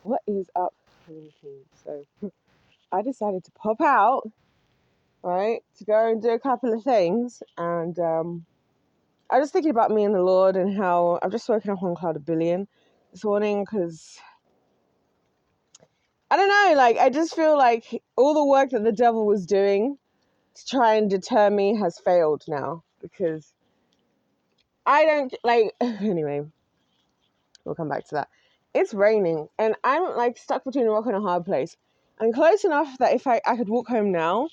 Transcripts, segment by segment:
what is up, quarantine? So I decided to pop out, right, to go and do a couple of things. And I was thinking about me and the Lord and how I've just woken up on cloud a billion this morning because I don't know, like, I just feel like all the work that the devil was doing to try and deter me has failed now because I don't, like, anyway, we'll come back to that. It's raining and I'm, like, stuck between a rock and a hard place. I'm close enough that if I could walk home now,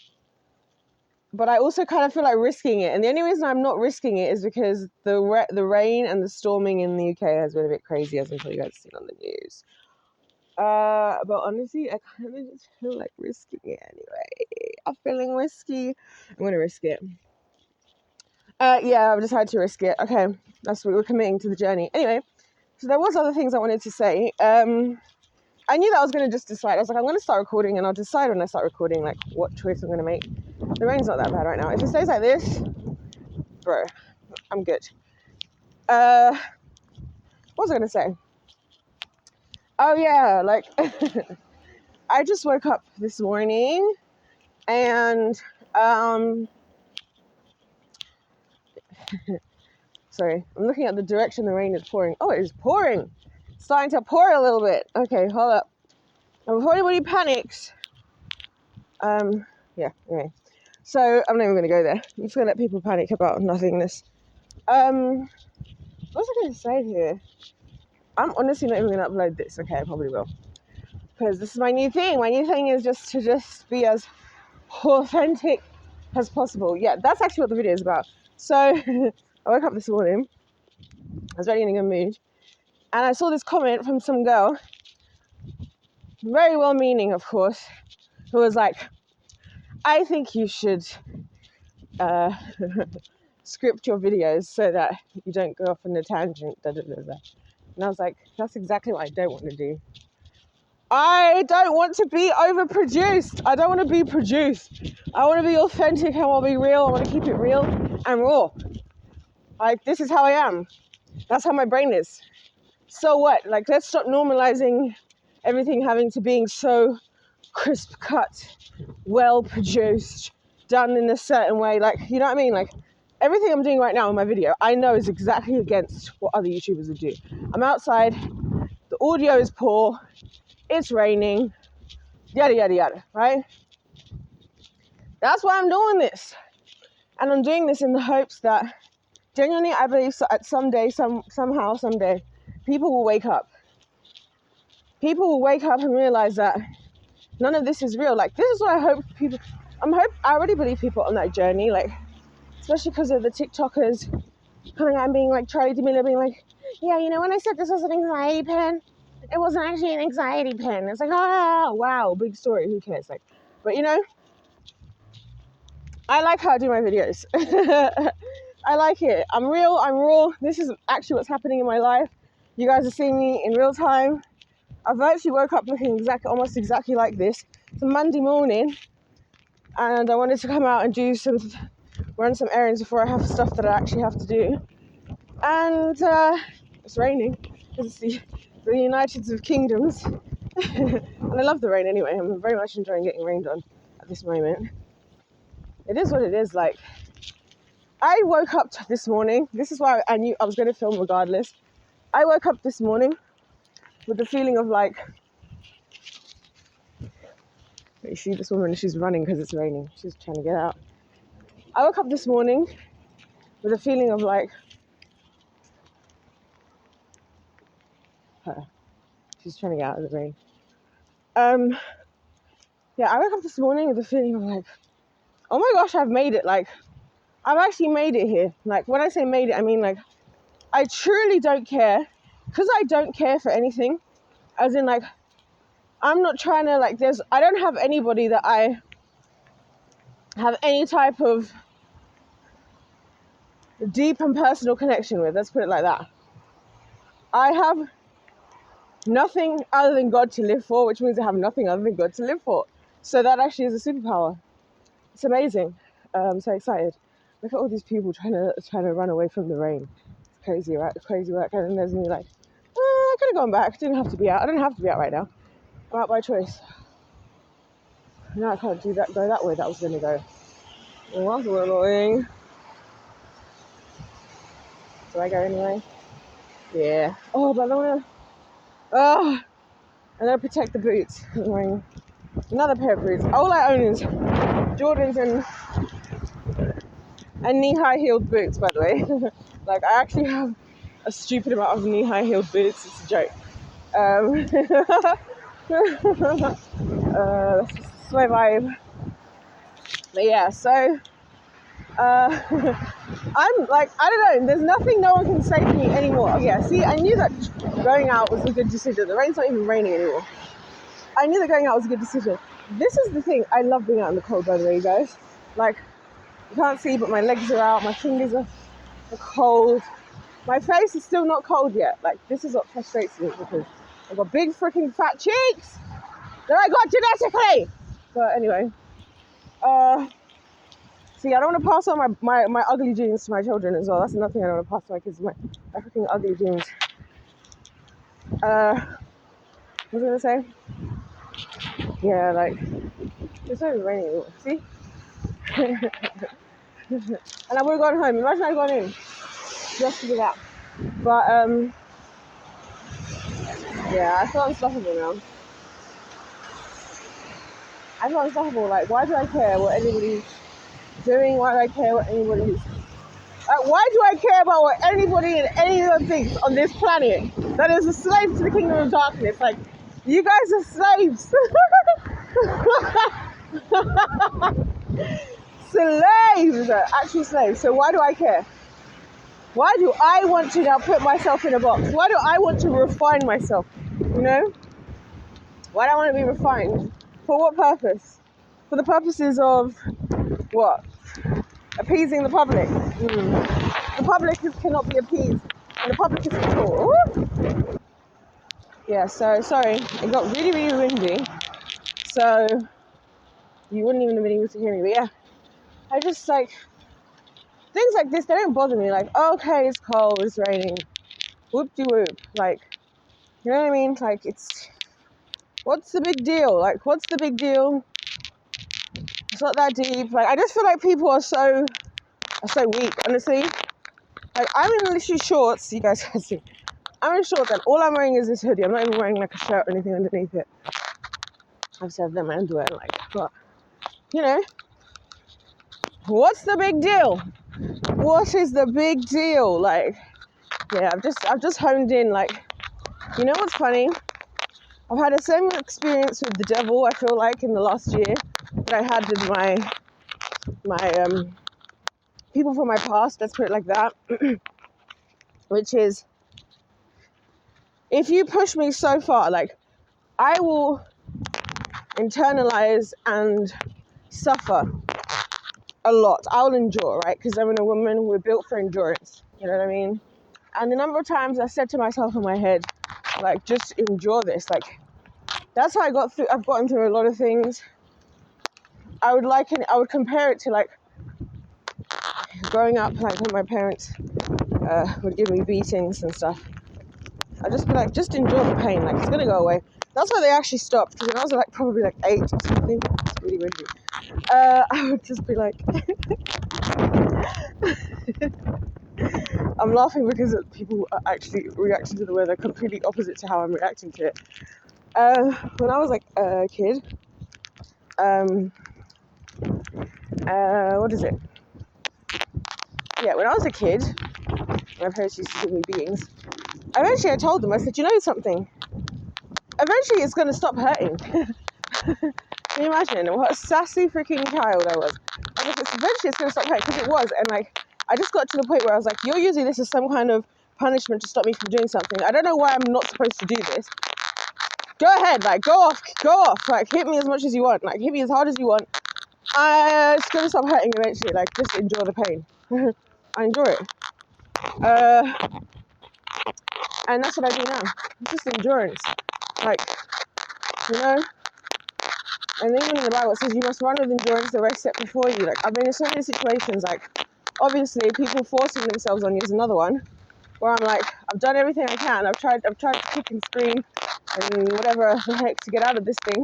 but I also kind of feel like risking it. And the only reason I'm not risking it is because the rain and the storming in the UK has been a bit crazy, as I'm sure you guys have seen on the news. But honestly, I kind of just feel like risking it anyway. I'm feeling risky. I'm going to risk it. Yeah, I've decided to risk it. Okay, that's what we're committing to the journey. Anyway, so there was other things I wanted to say. I knew that I was going to just decide. I was like, I'm going to start recording, and I'll decide when I start recording, like, what choice I'm going to make. The rain's not that bad right now. If it stays like this, bro, I'm good. What was I going to say? Oh, yeah, like, I just woke up this morning, and, sorry, I'm looking at the direction the rain is pouring. Oh, it is pouring. It's starting to pour a little bit. Okay, hold up. And before anybody panics, yeah, anyway. So, I'm not even going to go there. I'm just going to let people panic about nothingness. What was I going to say here? I'm honestly not even going to upload this. Okay, I probably will. Because this is my new thing. My new thing is just to be as authentic as possible. Yeah, that's actually what the video is about. So, I woke up this morning. I was really in a good mood. And I saw this comment from some girl, very well-meaning, of course, who was like, I think you should script your videos so that you don't go off on a tangent, da, da, da, da. And I was like, that's exactly what I don't want to do. I don't want to be overproduced. I don't want to be produced. I want to be authentic. I want to be real. I want to keep it real and raw. Like, this is how I am. That's how my brain is. So what? Like, let's stop normalizing everything having to being so crisp cut, well produced, done in a certain way. Like, you know what I mean? Like, everything I'm doing right now in my video, I know is exactly against what other YouTubers would do. I'm outside, the audio is poor, it's raining, yada, yada, yada, right? That's why I'm doing this. And I'm doing this in the hopes that, genuinely, I believe at someday, someday, people will wake up. People will wake up and realize that none of this is real. Like, this is what I hope people, I already believe people on that journey, like, especially because of the TikTokers coming out and being like, Charlie D'Amelio being like, yeah, you know, when I said this was an anxiety pen, it wasn't actually an anxiety pen. It's like, oh, wow, big story, who cares? Like, but you know, I like how I do my videos. I like it. I'm real, I'm raw. This is actually what's happening in my life. You guys are seeing me in real time. I've actually woke up looking almost exactly like this. It's a Monday morning, and I wanted to come out and run some errands before I have stuff that I actually have to do. And it's raining. It's the United of Kingdoms. And I love the rain anyway. I'm very much enjoying getting rained on at this moment. It is what it is. Like, I woke up this morning. This is why I knew I was going to film regardless. I woke up this morning with the feeling of like, you see this woman, she's running because it's raining. She's trying to get out. I woke up this morning with a feeling of like, her. She's trying to get out of the rain. Yeah, I woke up this morning with a feeling of like, oh my gosh, I've made it. Like, I've actually made it here. Like, when I say made it, I mean like, I truly don't care. Because I don't care for anything. As in like, I'm not trying to like, I don't have anybody that I have any type of deep and personal connection with. Let's put it like that. I have nothing other than God to live for, which means I have nothing other than God to live for. So that actually is a superpower. It's amazing. I'm so excited. Look at all these people trying to run away from the rain. It's crazy, right? It's crazy work. And then there's me like, I could have gone back. Didn't have to be out. I don't have to be out right now. I'm out by choice. Now I can't do that. Go that way. That was gonna go. Well, that's a little annoying. Do I go anyway? Yeah. Oh, but I don't wanna. Oh, I'm gonna protect the boots. I'm wearing another pair of boots. All I own is Jordans and knee-high heeled boots, by the way. Like, I actually have a stupid amount of knee-high heeled boots. It's a joke. That's just my vibe. But yeah, so I'm like, I don't know, there's nothing no one can say to me anymore. Oh yeah, see, I knew that going out was a good decision. The rain's not even raining anymore. I knew that going out was a good decision. This is the thing, I love being out in the cold, by the way, you guys. Like, you can't see, but my legs are out, my fingers are cold. My face is still not cold yet. Like, this is what frustrates me because I've got big freaking fat cheeks that I got genetically. But anyway, see, I don't want to pass on my ugly genes to my children as well. That's another thing I don't want to pass to my kids, my freaking ugly genes. What was I going to say? Yeah, like, it's not even raining anymore. See? And I would have gone home. Imagine I'd gone in just to do that. But, yeah, I feel unstoppable now. I feel unstoppable. Like, why do I care what anybody's doing? Why do I care what anybody's... why do I care about what anybody and anyone thinks on this planet that is a slave to the kingdom of darkness? Like, you guys are slaves. Slaves! Actual slaves. So why do I care? Why do I want to now put myself in a box? Why do I want to refine myself? You know? Why do I want to be refined? For what purpose? For the purposes of what? Appeasing the public. The public cannot be appeased. And the public is control. Yeah, so sorry. It got really, really windy. So you wouldn't even have been able to hear me. But yeah, I just like, things like this, they don't bother me. Like, okay, it's cold, it's raining. Whoop-de-whoop. Like, you know what I mean? Like, what's the big deal? Like, what's the big deal? It's not that deep. Like, I just feel like people are so weak, honestly. Like, I'm in literally shorts, you guys can see. I'm in shorts and all I'm wearing is this hoodie. I'm not even wearing like a shirt or anything underneath it. I've said them underwear, like, but, you know, what's the big deal? What is the big deal? Like, yeah, I've just honed in, like, you know what's funny? I've had the same experience with the devil, I feel like, in the last year that I had with my people from my past, let's put it like that, which is, if you push me so far, like, I will internalize and suffer a lot. I'll endure, right? Because I'm a woman, we're built for endurance, you know what I mean? And the number of times I said to myself in my head, like, just endure this. Like, that's how I've gotten through a lot of things. I would compare it to, like, growing up, like, when my parents would give me beatings and stuff. I'd just be like, just endure the pain, like, it's gonna go away. That's why they actually stopped, because when I was like probably like 8 or something, it's really windy, I would just be like, I'm laughing because people are actually reacting to the weather completely opposite to how I'm reacting to it. When I was like a kid, what is it? Yeah, when I was a kid, my parents used to give me beatings. Eventually I told them, I said, you know something? Eventually it's going to stop hurting. Can you imagine what a sassy freaking child I was? I was like, eventually it's going to stop hurting, because it was. And like, I just got to the point where I was like, you're using this as some kind of punishment to stop me from doing something. I don't know why I'm not supposed to do this. Go ahead, like, go off, like, hit me as much as you want, like, hit me as hard as you want. It's going to stop hurting eventually, like, just endure the pain. I endure it. And that's what I do now. It's just endurance. Like, you know? And even in the Bible it says you must run with endurance the race set before you. Like, I've been in so many situations, like, obviously people forcing themselves on you is another one, where I'm like, I've done everything I can. I've tried to kick and scream. and whatever the heck to get out of this thing.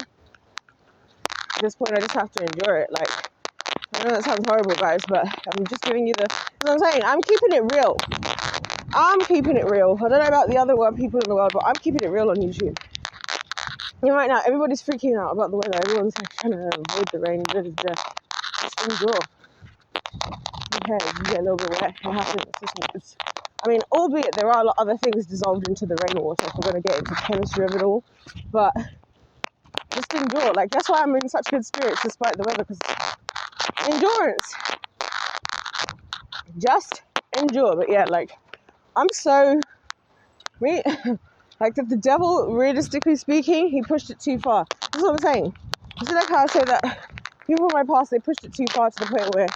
At this point, I just have to endure it. Like, I know that sounds horrible, guys, but I'm just giving you what I'm saying. I'm keeping it real. I'm keeping it real. I don't know about the other people in the world, but I'm keeping it real on YouTube. And right now, everybody's freaking out about the weather. Everyone's like trying to avoid the rain. Just endure. Okay, you get a little bit wet. It happens. I mean, albeit there are a lot of other things dissolved into the rainwater if we're going to get into the chemistry of it all. But just endure. Like, that's why I'm in such good spirits despite the weather, because endurance. Just endure. But yeah, like, I'm so... like, that the devil, realistically speaking, he pushed it too far. That's what I'm saying. You see, like how I say that people in my past, they pushed it too far to the point where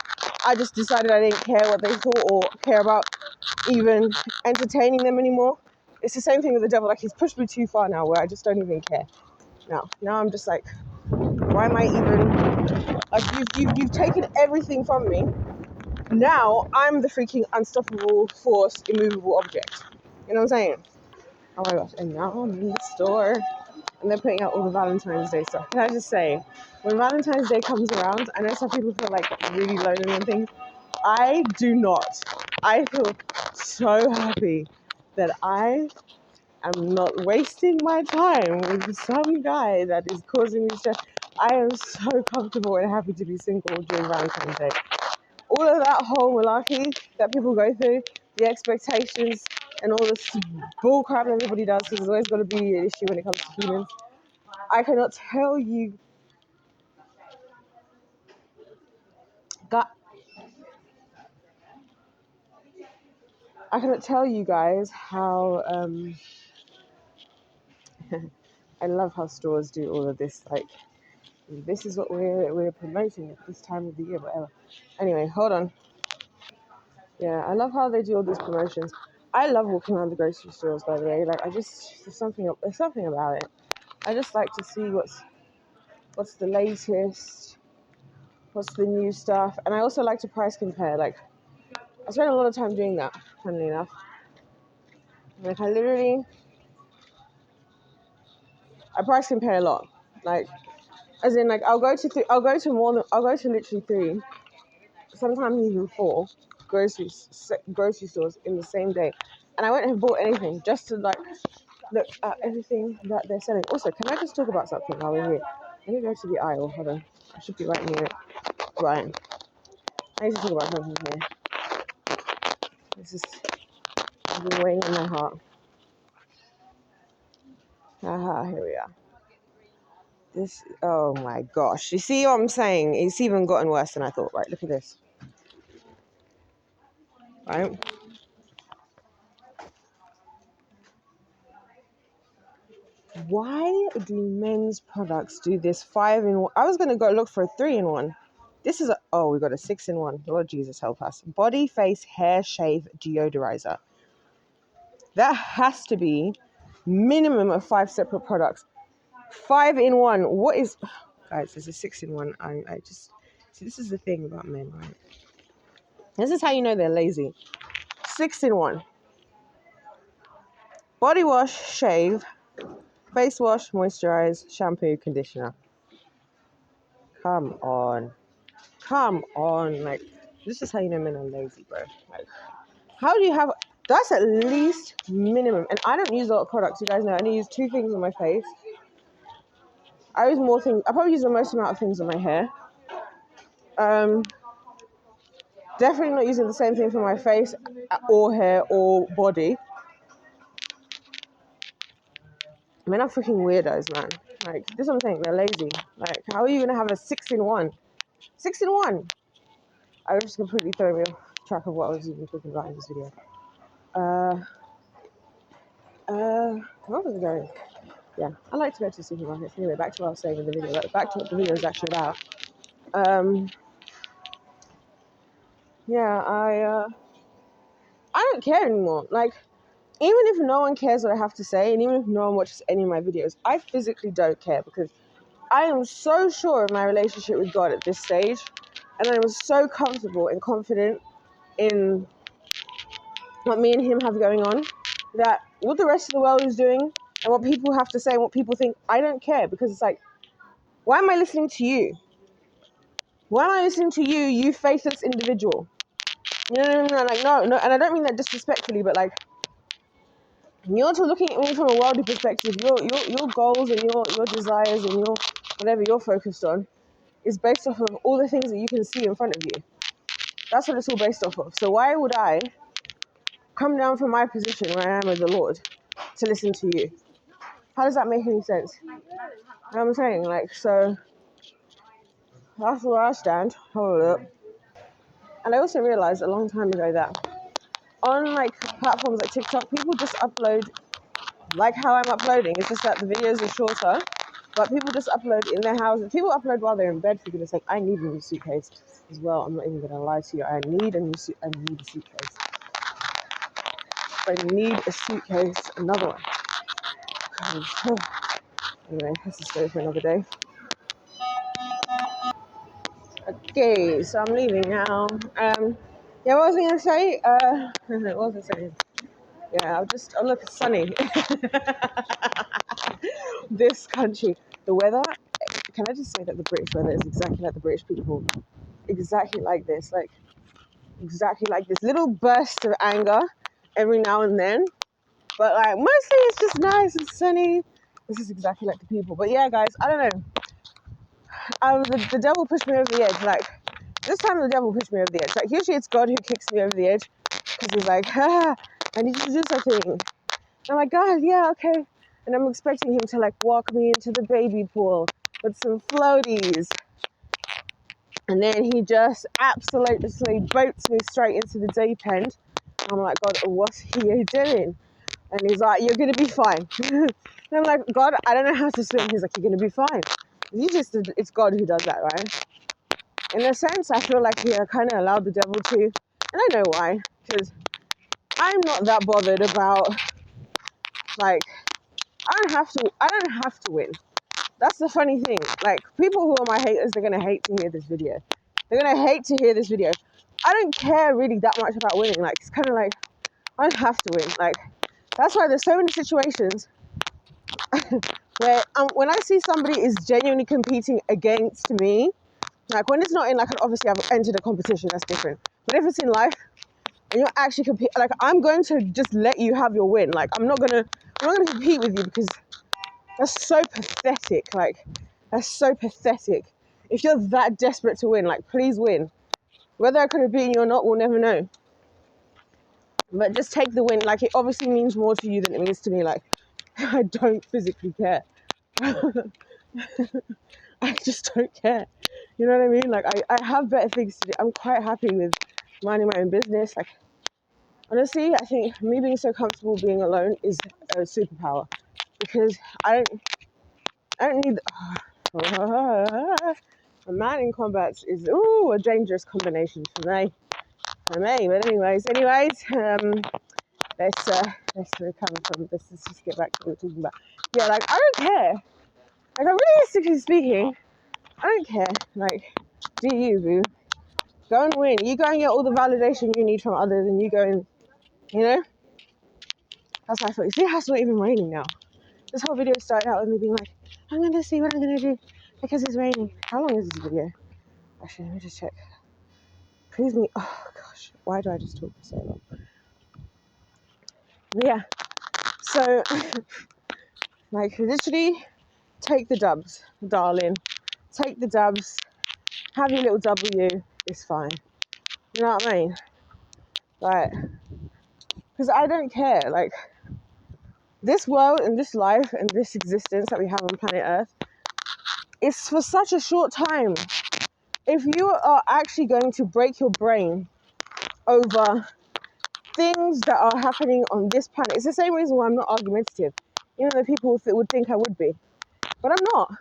I just decided I didn't care what they thought or care about even entertaining them anymore. It's the same thing with the devil. Like, he's pushed me too far now where I just don't even care. Now I'm just like, why am I even... Like, you've taken everything from me. Now I'm the freaking unstoppable force, immovable object. You know what I'm saying? Oh my gosh, and now I'm in the store and they're putting out all the Valentine's Day stuff. Can I just say, when Valentine's Day comes around, I know some people feel like really lonely and things. I do not. I feel so happy that I am not wasting my time with some guy that is causing me stress. I am so comfortable and happy to be single during Valentine's Day. All of that whole malarkey that people go through, the expectations and all this bull crap that everybody does, because there's always got to be an issue when it comes to humans. I cannot tell you, guys how I love how stores do all of this. Like, this is what we're promoting at this time of the year, whatever. Anyway, hold on. Yeah, I love how they do all these promotions. I love walking around the grocery stores, by the way. Like, there's something about it. I just like to see what's the latest, what's the new stuff, and I also like to price compare. Like, I spend a lot of time doing that, funnily enough. Like, I price compare a lot. Like, as in, like, I'll go to literally 3, sometimes even 4 grocery stores in the same day, and I won't have bought anything just to like look at everything that they're selling. Also, can I just talk about something while we're here? Let me go to the aisle. Hold on, I should be right near it. Right, I need to talk about something here. This is been weighing on my heart. Haha, here we are. This, oh my gosh. You see what I'm saying? It's even gotten worse than I thought. Right, look at this. Right? Why do men's products do this 5-in-1? I was going to go look for a 3-in-1. This is we got a 6-in-1. Lord Jesus help us. Body, face, hair, shave, deodorizer. That has to be minimum of 5 separate products. 5-in-1. What is... Guys, there's a 6-in-1. I just... See, this is the thing about men, right? This is how you know they're lazy. 6-in-1. Body wash, shave, face wash, moisturize, shampoo, conditioner. Come on. Like, this is how you know men are lazy, bro. Like, how do you have... That's at least minimum. And I don't use a lot of products. You guys know I only use 2 things on my face. I use more things. I probably use the most amount of things on my hair. Definitely not using the same thing for my face or hair or body. Men are freaking weirdos, man. Like, this is what I'm saying. They're lazy. Like, how are you going to have a 6-in-1? 6-in-1. I was just completely throwing me off track of what I was even talking about in this video. Where was I going? Yeah, I like to go to supermarkets. Anyway, back to what I was saying in the video. Back to what the video is actually about. Yeah, I don't care anymore. Like, even if no one cares what I have to say, and even if no one watches any of my videos, I physically don't care, because I am so sure of my relationship with God at this stage, and I am so comfortable and confident in what me and him have going on, that what the rest of the world is doing, and what people have to say and what people think. I don't care, because it's like, why am I listening to you? Why am I listening to you, you faithless individual? You know what I mean? Like, no, and I don't mean that disrespectfully, but like, you're looking at me from a worldly perspective. Your goals and your desires and your whatever you're focused on is based off of all the things that you can see in front of you. That's what it's all based off of. So why would I come down from my position where I am with the Lord to listen to you? How does that make any sense? You know what I'm saying? Like, so that's where I stand. Hold up. And I also realized a long time ago that on like platforms like TikTok, people just upload like how I'm uploading. It's just that the videos are shorter, but people just upload in their houses. People upload while they're in bed, for goodness sake. I need a new suitcase as well. I'm not even gonna lie to you. I need a suitcase. I need a suitcase, another one. Anyway, that's a story for another day. Okay, so I'm leaving now. Yeah, what was I gonna say? What was I saying? Yeah, oh look, it's sunny. This country, the weather. Can I just say that the British weather is exactly like the British people? Exactly like this, like exactly like this. Little bursts of anger every now and then, but like mostly it's just nice and sunny. This is exactly like the people. But yeah, guys, I don't know. The devil pushed me over the edge. Like this time, the devil pushed me over the edge. Like usually it's God who kicks me over the edge because he's like, I need you to do something. And I'm like, God, yeah, okay. And I'm expecting him to like walk me into the baby pool with some floaties. And then he just absolutely boats me straight into the deep end. I'm like, God, what are you doing? And he's like, you're going to be fine. And I'm like, God, I don't know how to swim. He's like, you're going to be fine. It's God who does that, right? In a sense, I feel like he kind of allowed the devil to. And I know why. Because I'm not that bothered about, like, I don't have to win. That's the funny thing. Like, people who are my haters, they're going to hate to hear this video. They're going to hate to hear this video. I don't care really that much about winning. Like, it's kind of like, I don't have to win. Like, that's why there's so many situations where when I see somebody is genuinely competing against me, like when it's not in like, obviously I've entered a competition, that's different. But if it's in life and you're actually competing, like I'm going to just let you have your win. Like I'm not gonna compete with you because that's so pathetic. Like that's so pathetic. If you're that desperate to win, like please win. Whether I could have beaten you or not, we'll never know. But just take the win. Like it obviously means more to you than it means to me. Like I don't physically care. I just don't care. You know what I mean? Like I have better things to do. I'm quite happy with minding my own business. Like honestly, I think me being so comfortable being alone is a superpower because I don't need. A man in combat is a dangerous combination for me. But anyways, let's recover from this. Let's just get back to what we're talking about. Yeah, like I don't care. Like realistically speaking, I don't care. Like, do you, boo? Go and win. You go and get all the validation you need from others, and you go and, you know, that's how I feel. You see how it's not even raining now. This whole video started out with me being like, I'm going to see what I'm going to do because it's raining. How long is this video? Actually, let me just check. Please me. Oh, gosh. Why do I just talk for so long? But yeah. So, like, literally, take the dubs, darling. Take the dubs. Have your little W. It's fine. You know what I mean? Like, because I don't care. Like, this world and this life and this existence that we have on planet Earth is for such a short time. If you are actually going to break your brain over things that are happening on this planet, it's the same reason why I'm not argumentative, even though people would think I would be. But I'm not.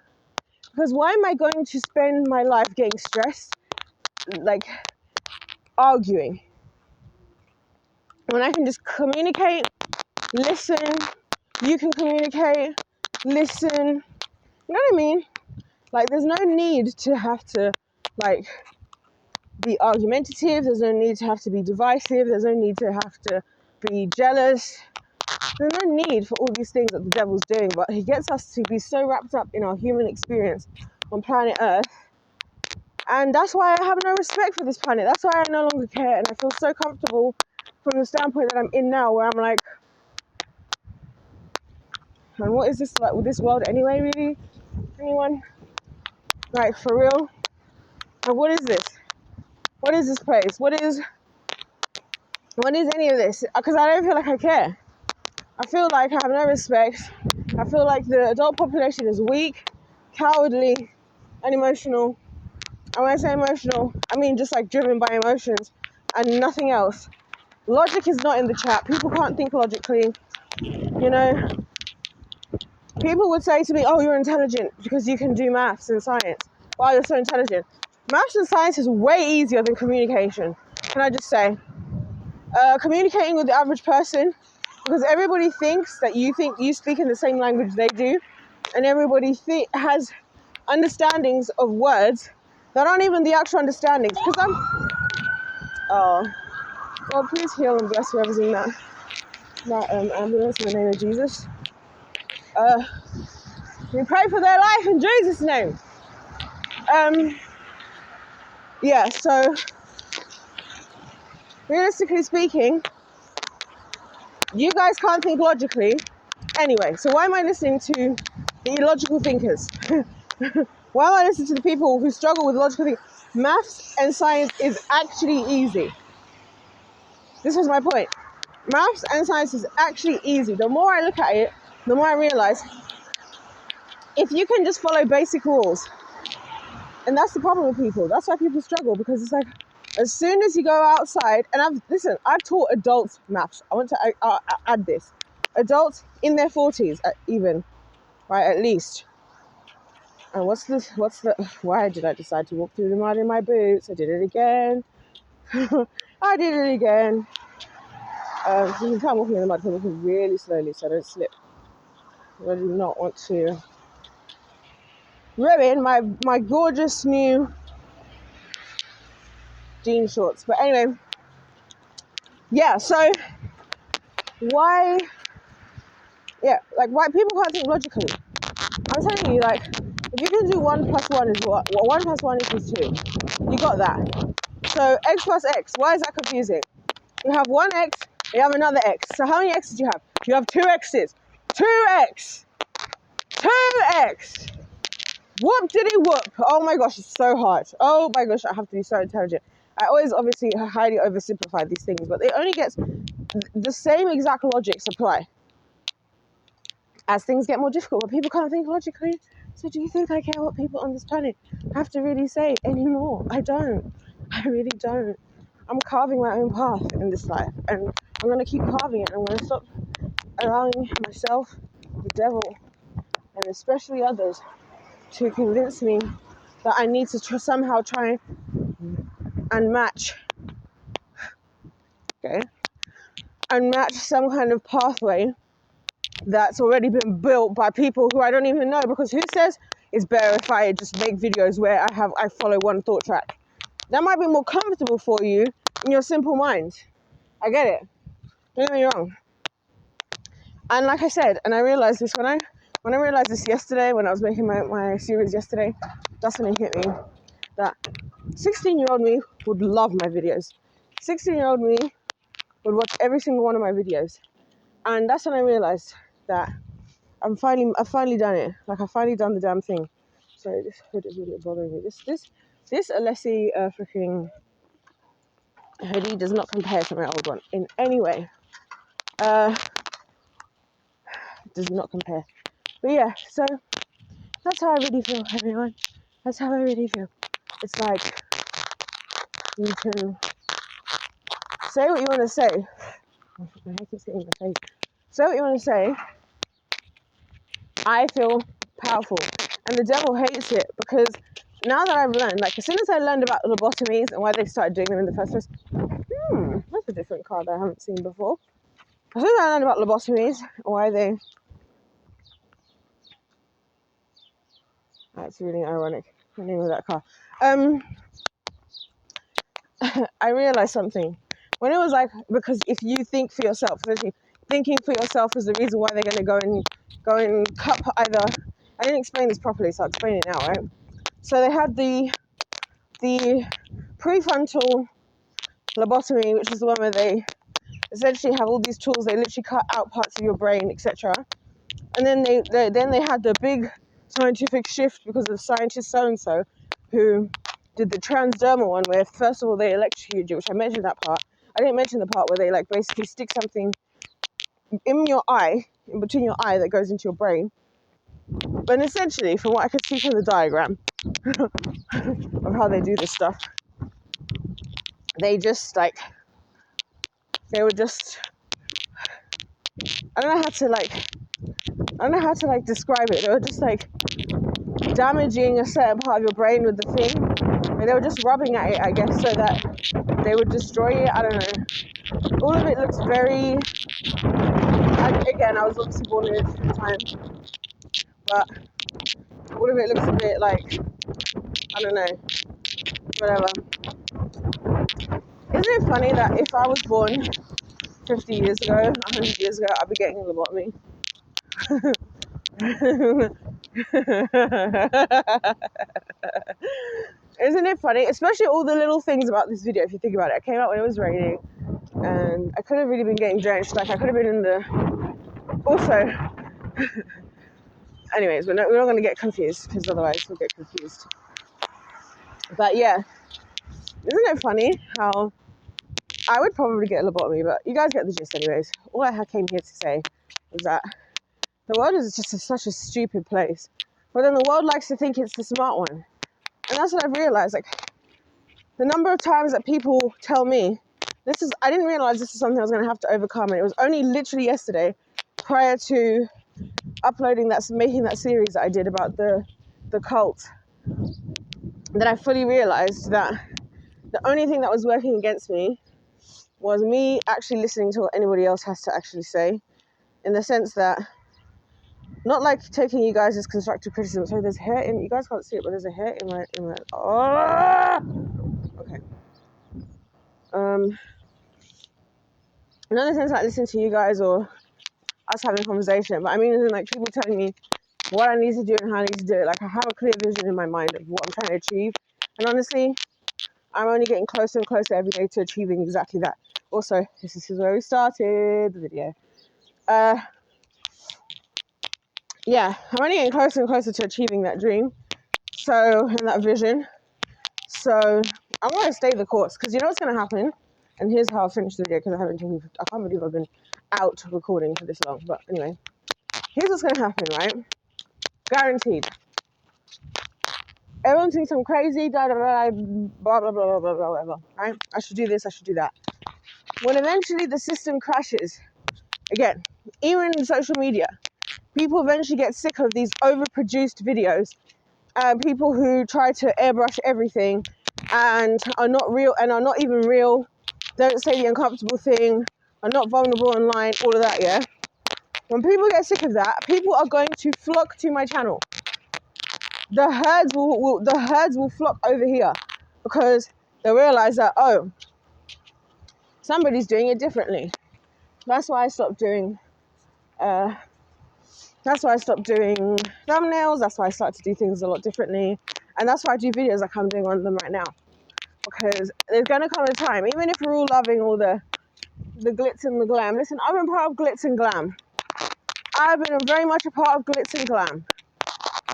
Because why am I going to spend my life getting stressed, like arguing, when I can just communicate, listen, you can communicate, listen, you know what I mean? Like, there's no need to have to, like, be argumentative. There's no need to have to be divisive. There's no need to have to be jealous. There's no need for all these things that the devil's doing, but he gets us to be so wrapped up in our human experience on planet Earth. And that's why I have no respect for this planet. That's why I no longer care. And I feel so comfortable from the standpoint that I'm in now, where I'm like, and what is this like with this world anyway, really? Anyone? Like, for real? Like, what is this? What is this place? What is any of this? Because I don't feel like I care. I feel like I have no respect. I feel like the adult population is weak, cowardly, and emotional. And when I say emotional, I mean just like driven by emotions and nothing else. Logic is not in the chat. People can't think logically. You know, people would say to me, oh, you're intelligent because you can do maths and science. Wow, you're so intelligent. Maths and science is way easier than communication. Can I just say? Communicating with the average person, because everybody thinks that you think you speak in the same language they do, and everybody has understandings of words that aren't even the actual understandings. Because oh, God, please heal and bless whoever's in that ambulance in the name of Jesus. We pray for their life in Jesus' name. Yeah, so realistically speaking, you guys can't think logically. Anyway, so why am I listening to the illogical thinkers? Why am I listening to the people who struggle with logical thinking? Maths and science is actually easy. This was my point. Maths and science is actually easy. The more I look at it, the more I realize if you can just follow basic rules, and that's the problem with people. That's why people struggle, because it's like, as soon as you go outside, and I've taught adults maths. I want to add this. Adults in their 40s, even, right, at least. And why did I decide to walk through the mud in my boots? I did it again. I did it again. You can tell I'm walking in the mud because I'm walking really slowly so I don't slip. I do not want to ruin my gorgeous new jean shorts. But anyway, yeah, so why people can't think logically. I'm telling you, like, if you can do 1 + 1 is what? Well, 1 + 1 = 2. You got that. So x plus x, why is that confusing? You have one x, you have another x. So how many x's do you have? You have 2 x's. 2x! 2x! Whoop diddy whoop. Oh my gosh, it's so hard. Oh my gosh, I have to be so intelligent. I always obviously highly oversimplify these things, but it only gets the same exact logics apply as things get more difficult, but people can't think logically. So do you think I care what people on this planet have to really say anymore? I don't. I really don't. I'm carving my own path in this life, and I'm going to keep carving it. I'm going to stop allowing myself, the devil, and especially others to convince me that I need to somehow try and match, and match some kind of pathway that's already been built by people who I don't even know, because who says it's better if I just make videos where I follow one thought track? That might be more comfortable for you in your simple mind. I get it. Don't get me wrong. And like I said, and I realized this when I realized this yesterday, when I was making my series yesterday, that's when it hit me that 16-year-old me would love my videos. 16-year-old me would watch every single one of my videos. And that's when I realized that I've finally done it. Like, I've finally done the damn thing. Sorry, this hood is really bothering me. This Alessi freaking hoodie does not compare to my old one in any way. Does not compare. But yeah, so that's how I really feel, everyone. That's how I really feel. It's like, you can say what you want to say. My hair keeps getting in my face. Say what you want to say. I feel powerful. And the devil hates it, because now that I've learned, like, as soon as I learned about lobotomies and why they started doing them in the first place, that's a different card I haven't seen before. As soon as I learned about lobotomies and why they... That's really ironic, the name of that car. I realized something. When it was like, because if you think for yourself, thinking for yourself is the reason why they're going to go and cup either. I didn't explain this properly, so I'll explain it now, right? So they had the prefrontal lobotomy, which is the one where they essentially have all these tools. They literally cut out parts of your brain, etc. And then they had the big scientific shift because of scientist so and so who did the transdermal one, where first of all they electrocute you, which I mentioned that part. I didn't mention the part where they like basically stick something in your eye, in between your eye, that goes into your brain. But essentially, from what I could see from the diagram of how they do this stuff, they would just I don't know how to describe it. They were just like damaging a certain part of your brain with the thing. And they were just rubbing at it, I guess, so that they would destroy it. I don't know. All of it looks very, again, I was obviously born in a different time, but all of it looks a bit like, I don't know, whatever. Isn't it funny that if I was born 50 years ago, 100 years ago, I'd be getting a lobotomy? Isn't it funny? Especially all the little things about this video, if you think about it. I came out when it was raining, and I could have really been getting drenched. Like, I could have been in the... Also... Anyways, we're not going to get confused, because otherwise we'll get confused. But yeah, isn't it funny how I would probably get a lobotomy, but you guys get the gist anyways. All I came here to say was that the world is just such a stupid place. But then the world likes to think it's the smart one. And that's what I've realized. Like, the number of times that people tell me, I didn't realize this is something I was going to have to overcome. And it was only literally yesterday, prior to making that series that I did about the cult, that I fully realized that the only thing that was working against me was me actually listening to what anybody else has to actually say, in the sense that, not like taking you guys as constructive criticism. So there's hair in, you guys can't see it, but there's a hair in my okay. Not in the sense like listening to you guys or us having a conversation, but I mean like people telling me what I need to do and how I need to do it. Like, I have a clear vision in my mind of what I'm trying to achieve, and honestly, I'm only getting closer and closer every day to achieving exactly that. Also, this is where we started the video. Yeah, I'm only getting closer and closer to achieving that dream, and that vision. So I'm going to stay the course, because you know what's going to happen. And here's how I'll finish the video, because I can't believe I've been out recording for this long. But anyway, here's what's going to happen, right? Guaranteed. Everyone thinks I'm crazy, blah, blah, blah, blah, blah, blah, blah, whatever, right? I should do this, I should do that. When eventually the system crashes, again, even in social media, people eventually get sick of these overproduced videos. People who try to airbrush everything and are not real and are not even real, don't say the uncomfortable thing, are not vulnerable online, all of that, yeah? When people get sick of that, people are going to flock to my channel. The herds will flock over here, because they realize that, oh, somebody's doing it differently. That's why I stopped doing thumbnails. That's why I started to do things a lot differently, and that's why I do videos like I'm doing on them right now. Because there's gonna come a time, even if we're all loving all the glitz and the glam. Listen, I've been part of glitz and glam. I've been very much a part of glitz and glam.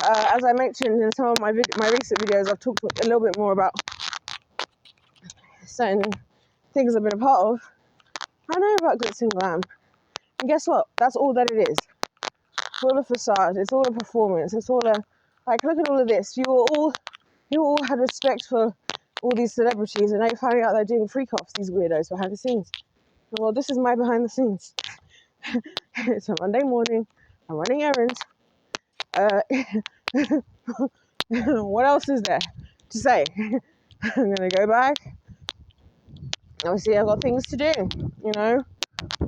As I mentioned in some of my recent videos, I've talked a little bit more about certain things I've been a part of. I know about glitz and glam. And guess what? That's all that it is. It's all a facade. It's all a performance. It's all look at all of this. You all had respect for all these celebrities, and now you're finding out they're doing freak-offs, these weirdos behind the scenes. Well, this is my behind the scenes. It's a Monday morning. I'm running errands. What else is there to say? I'm going to go back. Obviously, I've got things to do, you know.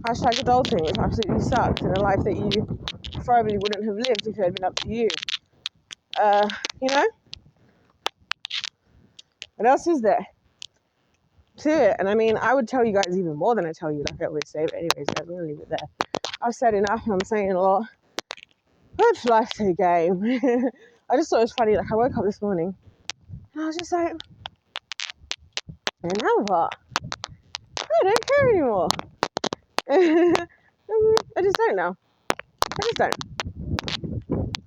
Hashtag adulting, which absolutely sucks in a life that you probably wouldn't have lived if it had been up to you. You know? What else is there to it? And I mean, I would tell you guys even more than I tell you, like I always say, but anyways, guys, I'm going to leave it there. I've said enough and I'm saying a lot. But life's a game. I just thought it was funny. Like, I woke up this morning and I was just like, and now what? I don't care anymore. I just don't now. I just don't.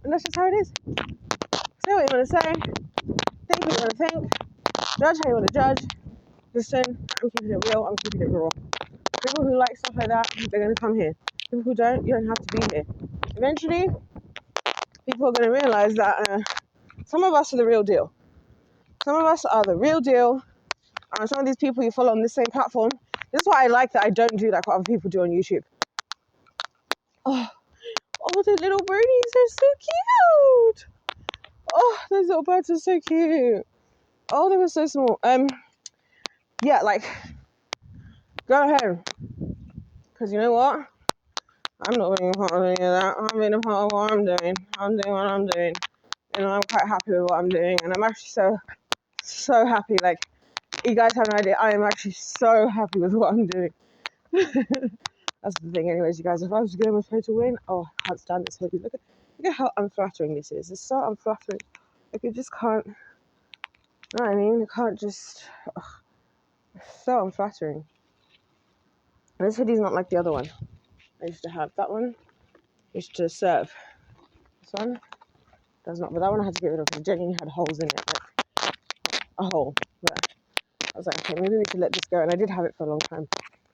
And that's just how it is. Say what you want to say. Think what you want to think. Judge how you want to judge. Listen, I'm keeping it real. I'm keeping it raw. People who like stuff like that, they're going to come here. People who don't, you don't have to be here. Eventually, people are going to realize that some of us are the real deal. Some of us are the real deal. Some of these people you follow on this same platform. This is why I like that I don't do like what other people do on YouTube. Oh, the little birdies are so cute. Oh, those little birds are so cute. Oh, they were so small. Yeah, like, go ahead. Because you know what? I'm not being a part of any of that. I'm being a part of what I'm doing. I'm doing what I'm doing. You know, I'm quite happy with what I'm doing. And I'm actually so happy. Like, you guys have no idea. I am actually so happy with what I'm doing. That's the thing. Anyways, you guys, if I was going with pay to win, oh, I can't stand this hoodie. Look at how unflattering this is. It's so unflattering. Like, you just can't, you know what I mean? You can't just, it's so unflattering. And this hoodie's not like the other one. I used to have that one. Used to serve. This one does not, but that one I had to get rid of because it genuinely had holes in it, like a hole. But I was like, okay, maybe we should let this go. And I did have it for a long time.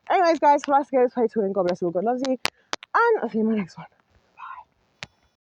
Anyways, guys, last game is pay to win. God bless you all. God loves you. And I'll see you in my next one.